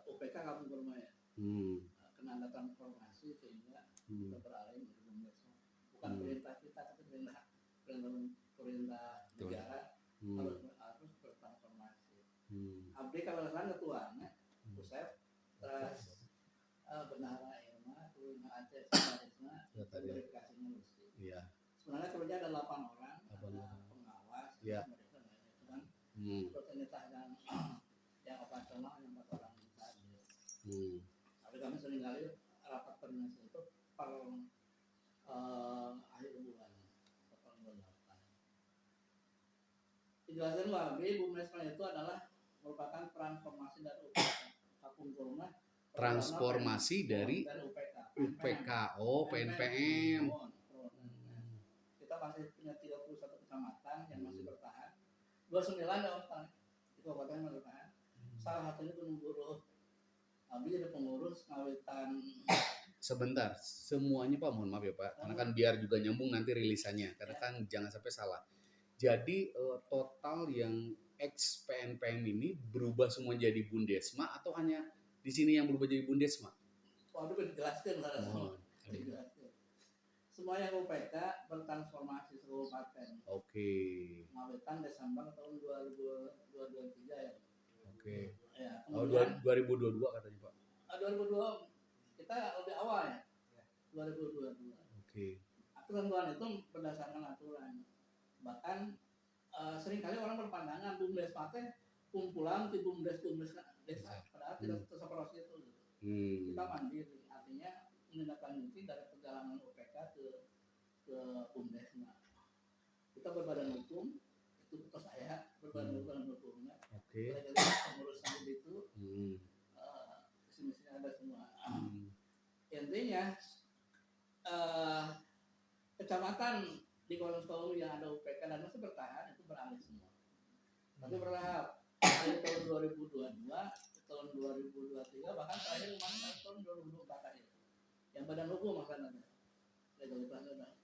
UPK Kampung Kurma ya. Kena ada transformasi sehingga kita beralih menjadi BUMDESMA. Bukan perintah kita, tapi perintah negara harus bertransformasi. Abdi kalau nggak ketuanya, Pusat, terus Bendahara Irma, terus Aceh, Sarisma, verifikasinya mesti. Sebenarnya kerja ada 8 orang, ada pengawas, kan, rutinitas yang operasional yang 4 orang bisa hadir. Tapi kami seringkali rapat koordinasi itu per akhir bulan, per bulan 8. Dijelaskan Wabi, BUMDESMA itu adalah merupakan transformasi dari UPK Kampung Kurma. Transformasi dari UPK, PNPM. Kita masih punya 31 kecamatan yang masih bertahan. 29 ya itu kabupaten yang bertahan. Salah satunya Gunung Buruh. Abi ada pengurus ngawitan. Sebentar, semuanya Pak, mohon maaf ya Pak, karena kan biar juga nyambung nanti rilisannya, karena kan jangan sampai salah. Jadi total yang ex PNPM ini berubah semua jadi BUMDESMA atau hanya di sini yang berubah jadi BUMDESMA? Waduh, dijelaskan semua yang UPK bertransformasi seluruh paten. Oke. Ngawitan Desember tahun 2023 ya. Oke. Ya, 2022 katanya Pak. 2022 kita lebih awal ya. 2022. Oke. Aturan itu berdasarkan aturan. Bahkan seringkali orang berpandangan BUMDESMA teh kumpulan di BUMDES desa. Padahal tidak seperti itu. Kita mandiri, artinya menindaklanjuti dari perjalanan UPK ke BUMDESMA. Kita berbadan hukum, itu putus saya berbadan hukumnya. Oke. Pengurusan itu, misinya ada semua. Intinya kecamatan di Kolong yang ada UPK dan masih bertahan itu beralih semua. Tapi bertahap dari tahun 2022 ke tahun 2023 bahkan terakhir kemarin tahun 2024 aja. Yang badan hukum maksudnya legalitasnya udah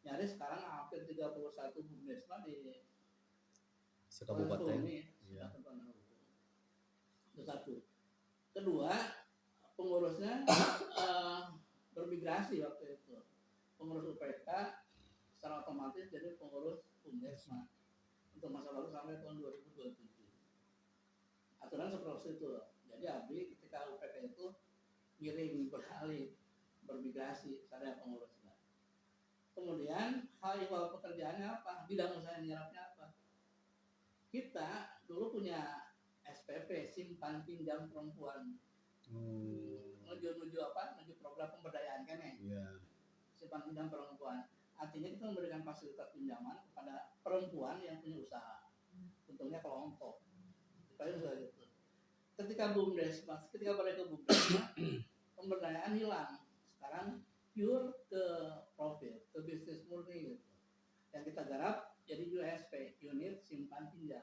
nyaris sekarang hampir 31 BUMDESMA di sekabupaten. Iya. Itu satu. Kedua, pengurusnya bermigrasi waktu itu. Pengurus UPK secara otomatis jadi pengurus BUMDESMA untuk masa lalu sampai tahun 2027. Aturan seperti itu. Jadi Abi ketika UPK itu ngiring beralih bermigrasi saya pengurusnya. Kemudian hal ihwal pekerjaannya apa? Bidang usaha nyerapnya apa? Kita dulu punya SPP simpan pinjam perempuan. Menuju apa? Menuju program pemberdayaan kan ya? Yeah. Simpan pinjam perempuan. Artinya kita memberikan fasilitas pinjaman kepada perempuan yang punya usaha. Untungnya kelompok. Kita sudah gitu. Ketika BUMDESMA, ketika pada ke BUMDESMA, pemberdayaan hilang. Sekarang pure ke profit, ke bisnis murni gitu. Yang kita garap jadi USP, unit simpan pinjam.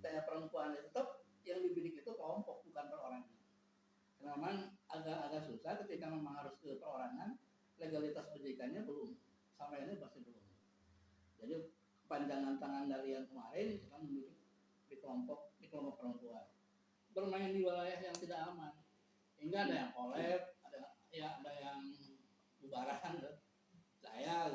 Kayak perempuan itu tetap yang dibidik itu kelompok bukan perorangan. Karena memang agak susah ketika memang harus ke perorangan, legalitas OJK-nya belum, sampai ini masih belum. Jadi kepanjangan tangan dari yang kemarin kita membidik di kelompok perempuan. Bermain di wilayah yang tidak aman, hingga ada yang kolab, ada yang bubaran, saya.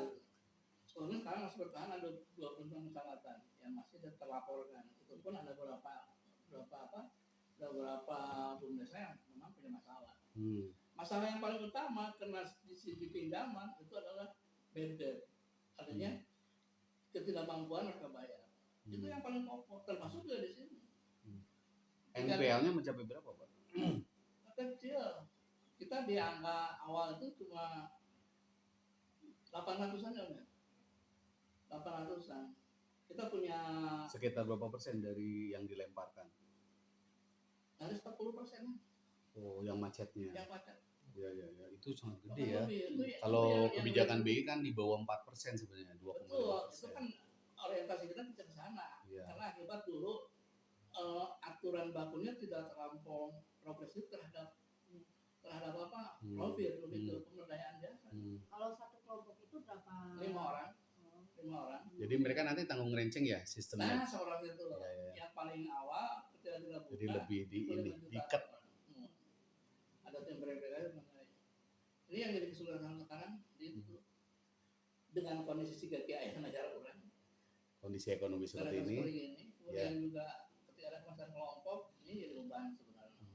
Soalnya sekarang masih bertahan ada 20 kecamatan yang masih terlaporkan. Itu pun ada beberapa BUMDESMA yang memang punya masalah. Masalah yang paling utama kena di sisi pinjaman itu adalah bad debt, artinya ketidakmampuan mereka bayar. Itu yang paling pokok, termasuk juga di sini. NPL-nya mencapai berapa Pak? Kecil. Kita di angka awal itu cuma 800-an ya, 800-an. Kita punya sekitar berapa persen dari yang dilemparkan? Dari 40%. Oh, yang macetnya. Yang macet. Ya, itu sangat gede ya. Kalau kebijakan BI kan di bawah 4% sebenarnya, 2,2%. Betul, itu kan orientasi kita ke sana. Ya. Karena akibat dulu aturan bakunya tidak terlampau progresif terhadap apa profit lebih ke pemberdayaan jasa. Kalau satu kelompok itu berapa? 5 orang. Jadi mereka nanti tanggung renceng ya sistemnya. Nah, seorang itu yang paling awal ketika kita buka Jadi lebih di itu ini 5 juta. diikat. Ada tim verifikasi mengenai ini yang jadi kesulitan sekarang itu dengan kondisi 3 aya negara orang Kondisi ekonomi seperti negara ini. seperti ini kemudian juga ketika ada pasar kelompok ini jadi beban sebenarnya.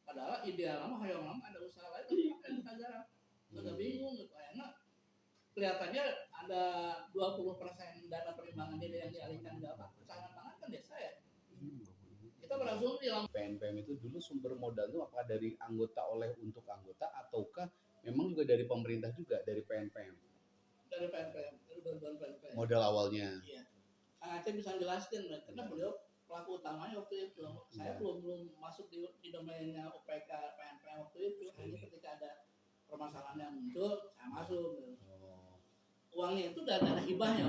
Padahal ideal lama hayang lama ada usaha lain tapi apa yang kita garap agak bingung gitu enak kelihatannya ada 20% dana perimbangan diri yang dialihkan ke apa sangat banget kan desa ya kita berasumsi lah PNPM itu dulu sumber modal itu apa dari anggota oleh untuk anggota ataukah memang juga dari pemerintah juga dari PNPM dari PNPM dari bantuan PNPM modal awalnya? iya Kang Aceh bisa jelaskan karena beliau pelaku utamanya waktu itu saya belum masuk di domainnya UPK PNPM waktu itu hanya ketika ada permasalahan yang muncul saya masuk uangnya itu dari dana hibahnya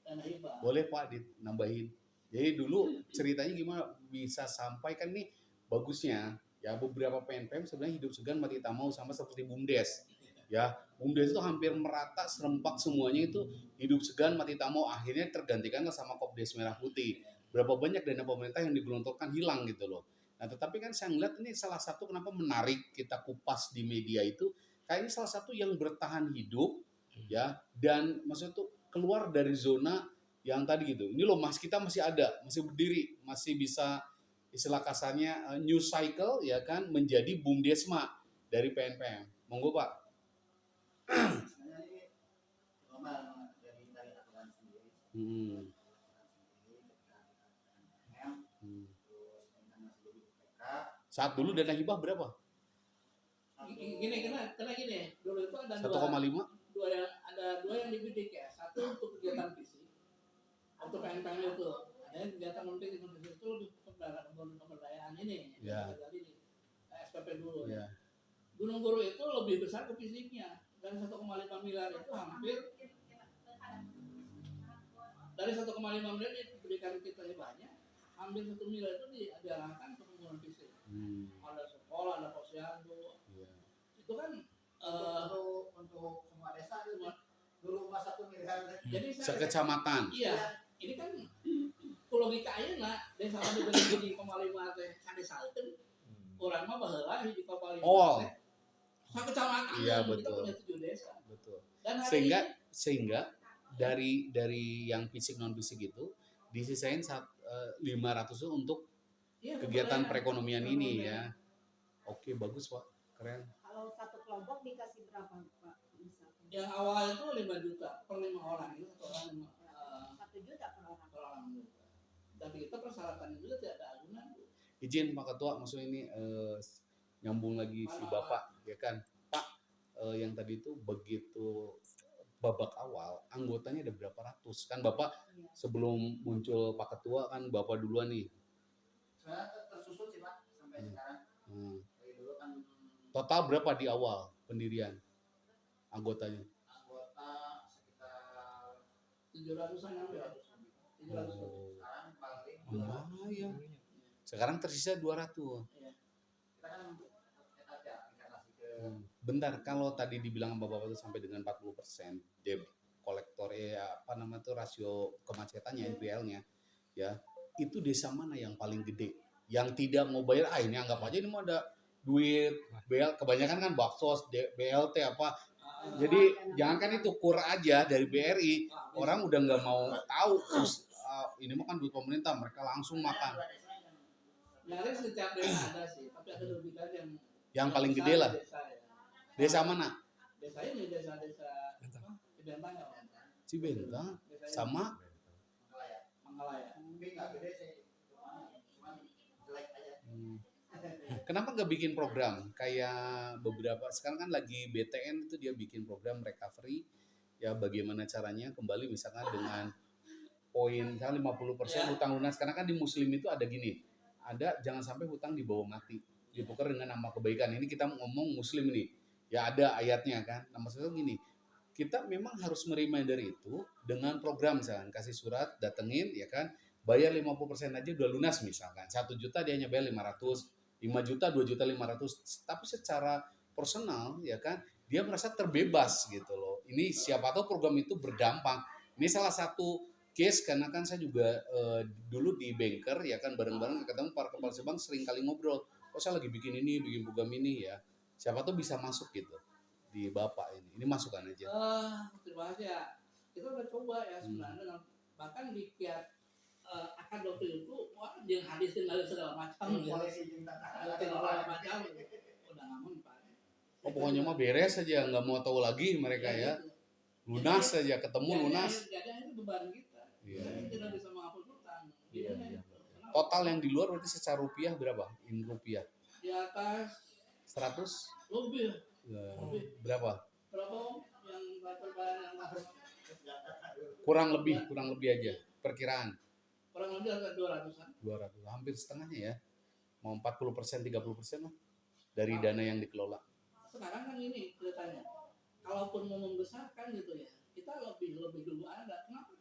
dana hibah Boleh Pak dinambahin. Jadi dulu ceritanya gimana bisa sampai kan nih bagusnya ya beberapa PNPM sebenarnya hidup segan mati tak mau sama seperti BUMDes. Ya, BUMDes itu hampir merata serempak semuanya itu hidup segan mati tak mau akhirnya tergantikanlah sama Kopdes Merah Putih. Berapa banyak dana pemerintah yang digelontorkan hilang gitu loh. Nah, tetapi kan saya ngeliat ini salah satu kenapa menarik kita kupas di media itu kayaknya salah satu yang bertahan hidup ya dan maksudnya tuh keluar dari zona yang tadi gitu. Ini loh Mas kita masih ada, masih berdiri, masih bisa istilah kasarnya new cycle ya kan menjadi BUMDesma dari PNPM. Monggo Pak. Sebenarnya ini normal dari aturan sendiri. Hmm. Saat dulu dana hibah berapa? gini kena gini dulu itu ada 1,5? dua yang dibidik ya satu untuk kegiatan fisik waktu PNPM itu ada kegiatan non fisik itu lebih pemberdayaan ini Ya. dari SPP dulu Ya. Gunung Guru itu lebih besar ke fisiknya dari 1,5 miliar itu hampir dari 1,5 miliar diberikan kita hibahnya hampir 1 miliar itu diarahkan ke pembangunan fisik ada sekolah ada posyandu Ya. itu kan Untuk semua desa itu dulu Mas 1 miliar. jadi Sekecamatan. iya ini kan logika ayeuna desa mah diberi di Komalima teh sadesaeun urang mah baheula hiji Komalima Oh. teh sakecamatan Iya, kita betul. punya 7 desa Betul. dan hari Sehingga dari yang fisik non fisik itu disisain 500 itu untuk iya, kegiatan pemberdayaan. perekonomian ini ya. Oke, bagus Pak. Keren. Kalau satu kelompok dikasih berapa Pak? Misalkan yang awal itu 5 juta per 5 orang itu satu orang 1 juta per orang. per orang dan kita persyaratannya juga tidak ada agunan Izin Pak Ketua, maksudnya ini nyambung lagi si Bapak ya kan. Pak, yang tadi itu begitu babak awal anggotanya ada berapa ratus kan Bapak Iya. sebelum muncul Pak Ketua kan Bapak duluan nih. Sebenarnya tersusun sih Pak sampai sekarang. Dari dulu kan Total berapa di awal pendirian anggotanya? anggota sekitar 700-an ya 700 Oh, sekarang paling lumayan. Sekarang tersisa 200. kita kan ada inkarnasi ke Bentar, kalau tadi dibilang sama Bapak itu sampai dengan 40% debt kolektor apa namanya itu rasio kemacetannya NPL-nya ya. Itu desa mana yang paling gede? Yang tidak mau bayar ini anggap aja ini mau ada duit BL kebanyakan kan baksos, BLT apa. Jadi jangankan itu kur aja dari BRI, orang udah nggak mau tahu terus ini mah kan duit pemerintah, mereka langsung makan. nyaris setiap desa ada sih tapi ada lebih kan Yang paling gede lah. desa, ya. Desa mana? Desa ini desa-desa Bentang ya Pak? Cibentang Desa sama Mangalaya tapi nggak gede sih cuman jelek aja. Kenapa nggak bikin program kayak beberapa sekarang kan lagi BTN itu dia bikin program recovery ya bagaimana caranya kembali misalkan dengan poin misalnya 50% hutang lunas karena kan di muslim itu ada gini ada jangan sampai hutang dibawa mati ditukar dengan nama kebaikan ini kita ngomong muslim nih ya ada ayatnya kan nah maksudnya gini kita memang harus mereminder itu dengan program misalkan kasih surat datengin ya kan bayar 50% aja udah lunas misalkan 1 juta dia hanya bayar 500 5 juta 2 juta 500 tapi secara personal ya kan dia merasa terbebas gitu loh ini siapa tahu program itu berdampak ini salah satu case karena kan saya juga dulu di banker ya kan bareng-bareng ketemu para kepala bank sering kali ngobrol. Oh saya lagi bikin ini, bikin program ini ya. Siapa tuh bisa masuk gitu di Bapak ini. Ini masukan aja. Terima kasih ya. Kita udah coba ya sebenarnya, bahkan di kiat akan waktu itu, wah dia hadisin dari segala macam, segala macam, udah ngamen Pak. Oh pokoknya mah beres aja, nggak mau tahu lagi mereka ya. Gitu. Lunas saja, ketemu lunas. Jadi itu beban kita. Iya. Kita tidak bisa menghapus hutang. Iya, Gimana iya. itu? Kenapa? Total yang di luar berarti secara rupiah berapa? In rupiah Di atas 100? lebih. Berapa? Berapa Om? Yang perbayar yang masuk? Kurang lebih aja perkiraan. Kurang lebih ada 200-an. 200, hampir setengahnya ya. Mau 40%, 30% lah dari dana yang dikelola. Sekarang kan ini ceritanya, kalaupun mau membesarkan gitu ya, kita lebih dulu ada. Kenapa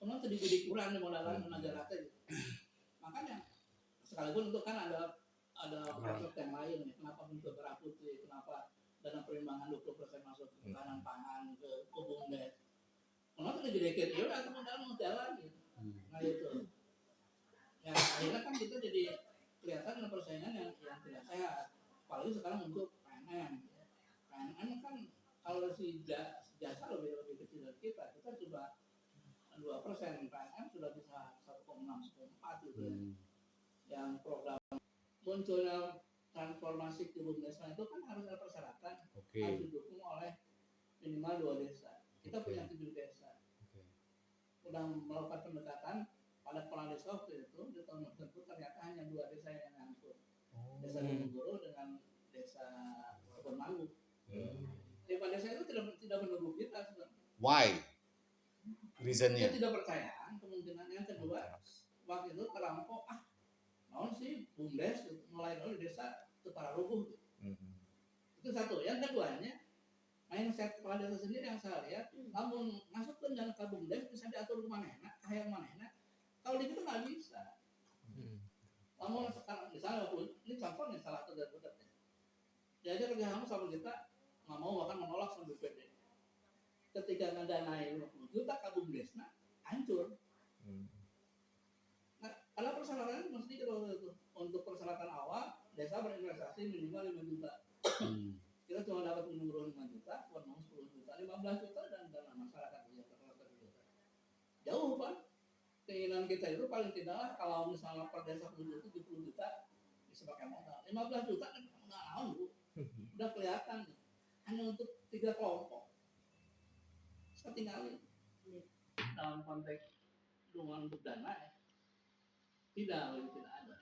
kenapa jadi kurang nih modalan negara gitu. Makanya sekalipun itu kan ada konsep yang lain ya. Kenapa bentuk merah putih, kenapa dana perimbangan 20% masuk ke kanan pangan ke BUMDes. Kenapa digedekin ya atau modal jalan gitu. Nah itu. Ya akhirnya kan kita jadi kelihatan ada persaingan yang tidak sehat. Apalagi sekarang untuk PNM. PNM kan kalau si jasa lebih kecil dari kita coba 2%, PNM sudah bisa 1,6, 1,4 gitu ya. Yang program munculnya transformasi ke BUMDes itu kan harus ada persyaratan, harus didukung oleh minimal 2 desa. Kita punya 7 desa. Udah melakukan pendekatan pada kepala desa waktu itu di tahun tersebut ternyata hanya 2 desa yang nyangkut. Desa Gunung dengan desa Kebonmangu. Lima desa itu tidak menunggu kita sebenarnya. Why? Reasonnya? Dia tidak percaya. Kemungkinan yang kedua, waktu itu terlampau naon sih BUMDes mulai dari desa ke Pararubuh. Itu satu. Yang keduanya, mindset kepala desa sendiri yang saya lihat, namun masuk ke dana ke BUMDes bisa diatur kemana-mana, yang mana. Kalau di kita nggak bisa. Namun sekarang misalnya ini contohnya salah satu dari budgetnya. Jadi kerjasama sama kita nggak mau bahkan menolak sama BPD. Ketika ngedanai 50 juta ke BUMDes, hancur. Nah, kalau persyaratan mesti kita itu untuk persyaratan awal desa berinvestasi minimal 5 juta. Kita cuma dapat menurun 5 juta, buat 10 juta, 15 juta dan dana masyarakat juta. Jauh Pak. Keinginan kita itu paling tidaklah kalau misalnya per desa 70 juta bisa pakai modal. 15 juta kan nggak tahu Bu. Udah kelihatan. Hanya untuk 3 kelompok. Saya tinggalin. Dalam konteks dukungan untuk dana ya. Tidak ada.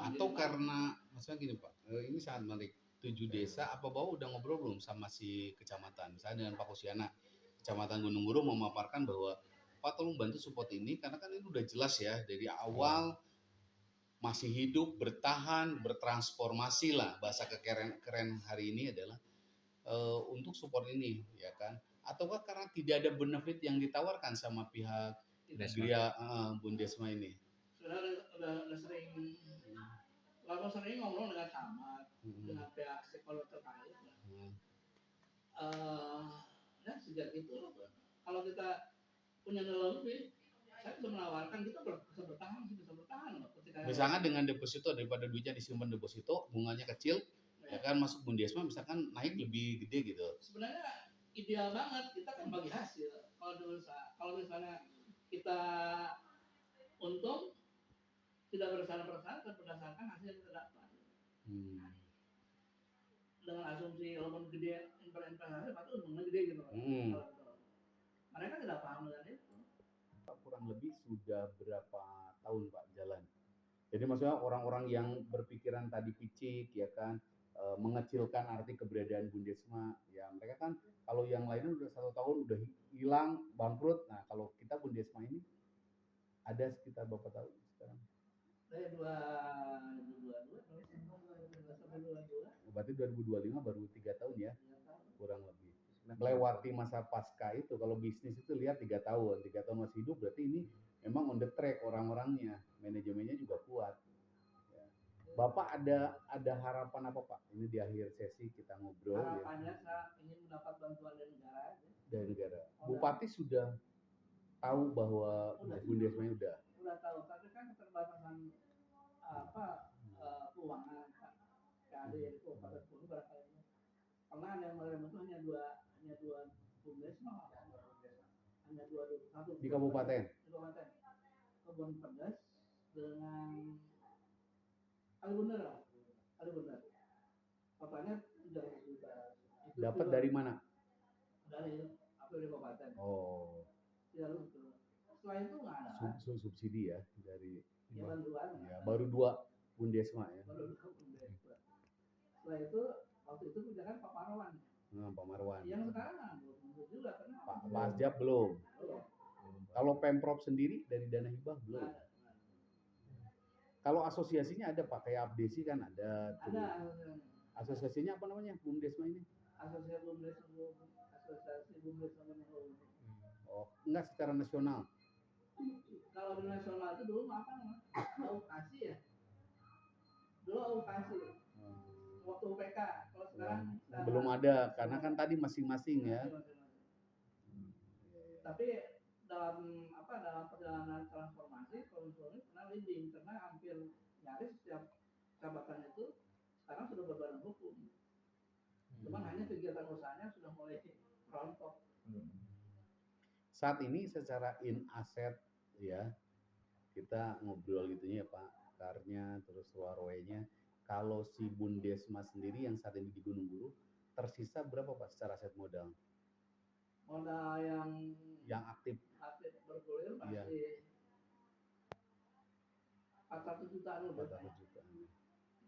Atau karena maksudnya gini Pak, ini sangat menarik. 7 desa, apa Bapak udah ngobrol belum sama si kecamatan, misalnya dengan Pak Kusiana, kecamatan Gunung Guru memaparkan bahwa Pak tolong bantu support ini karena kan ini udah jelas ya dari awal masih hidup, bertahan, bertransformasi lah, bahasa keren hari ini adalah untuk support ini ya kan, ataukah karena tidak ada benefit yang ditawarkan sama pihak Bundesma ini? Sudah sering ngobrol dengan camat, dengan pihak stakeholder terkait. Dan sejak itu kalau kita punya nilai lebih, saya bisa menawarkan kita bisa bertahan loh. Misalnya dengan deposito daripada duitnya disimpan deposito, bunganya kecil, ya kan masuk Bundesma misalkan naik lebih gede gitu. Sebenarnya ideal banget kita kan bagi hasil. Kalau misalnya kita untung tidak berdasarkan berdasarkan hasil yang kita dapat. Dengan asumsi walaupun gede investasi pasti untungnya gede gitu. Mereka tidak paham dengan itu. Kurang lebih sudah berapa tahun Pak jalan? Jadi maksudnya orang-orang yang berpikiran tadi picik ya kan, mengecilkan arti keberadaan Bundesma, ya mereka kan kalau yang lainnya udah 1 tahun udah hilang, bangkrut. Nah kalau kita Bundesma ini ada sekitar berapa tahun sekarang? Saya 2022. Berarti 2025 baru 3 tahun ya, kurang lebih. Melewati masa pasca itu, kalau bisnis itu lihat 3 tahun masih hidup, berarti ini memang on the track orang-orangnya, manajemennya juga kuat. Ya. Bapak ada harapan apa Pak? Ini di akhir sesi kita ngobrol. Harapannya saya ingin mendapat bantuan dari negara. Dari negara. Bupati sudah tahu bahwa Bundesma udah. Udah tahu, tapi kan keterbatasan keuangan Pak. KAD itu pada dulu barangkali karena ada yang menerima itu hanya dua Bundesma, hanya satu Di kabupaten. Kebun Pedas dengan Kalibunder lah, Kalibunder. Totalnya 300 juta. Dapat dari mana? Dari APBD kabupaten. Oh. Ya itu. Setelah itu nggak ada. Subsidi ya dari. Ya bantuan. Ya, baru 2 Bundesma ya. Baru 2 Bundesma. Setelah itu waktu itu kerjakan Pak Marwan. Pak Marwan. Yang sekarang belum juga karena Pak Asjab belum. Kalau Pemprov sendiri dari dana hibah belum. Kalau asosiasinya ada Pak, kayak Abdesi kan ada. Ada. Asosiasinya apa namanya Bundesma ini? Asosiasi Bundesma. Oh, enggak secara nasional. Kalau di nasional itu dulu apa namanya? Aukasi ya. Dulu aukasi. Waktu UPK. Kalau sekarang belum ada karena kan tadi masing-masing ya. Tapi dalam perjalanan transformasi Kolonial pernah leading karena hampir nyaris setiap jabatan itu sekarang sudah berbadan hukum. Cuman hanya kegiatan usahanya sudah mulai rontok. Saat ini secara in aset ya kita ngobrol gitu ya Pak, karnya terus Warway-nya. Kalau si Bundesma sendiri yang saat ini di Gunung Guru tersisa berapa Pak secara aset modal? Modal yang aktif bergulir masih 400 juta loh. 400 juta.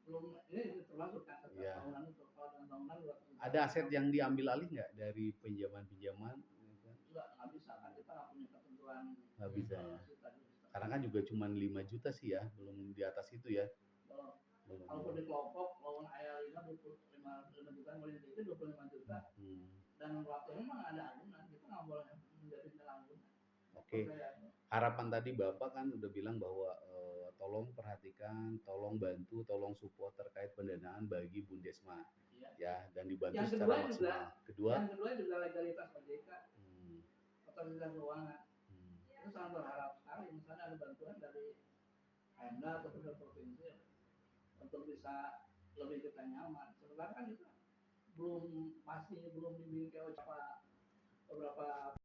Belum ini termasuk kan tahunan itu. Kalau dengan tahunan 200 juta. Ada aset yang diambil alih nggak dari pinjaman-pinjaman? Nggak bisa kan, kita nggak punya ketentuan. Nggak bisa ya. Karena kan juga cuma 5 juta sih ya, belum di atas itu ya. Belum. Kalau di kelompok lawan ayah 25 juta, mulai itu 25 juta. Dan waktunya memang ada agunan, kita nggak boleh menjadi agunan. Oke. Harapan tadi Bapak kan udah bilang bahwa tolong perhatikan, tolong bantu, tolong support terkait pendanaan bagi Bundesma. Ya, dan dibantu yang secara maksimal. Yang kedua juga legalitas OJK. Otoritas keuangan. Itu sangat berharap sekali misalnya ada bantuan dari Pemda atau pusat provinsi untuk bisa lebih kita nyaman. Sebenarnya kan itu masih belum dibikin kayak beberapa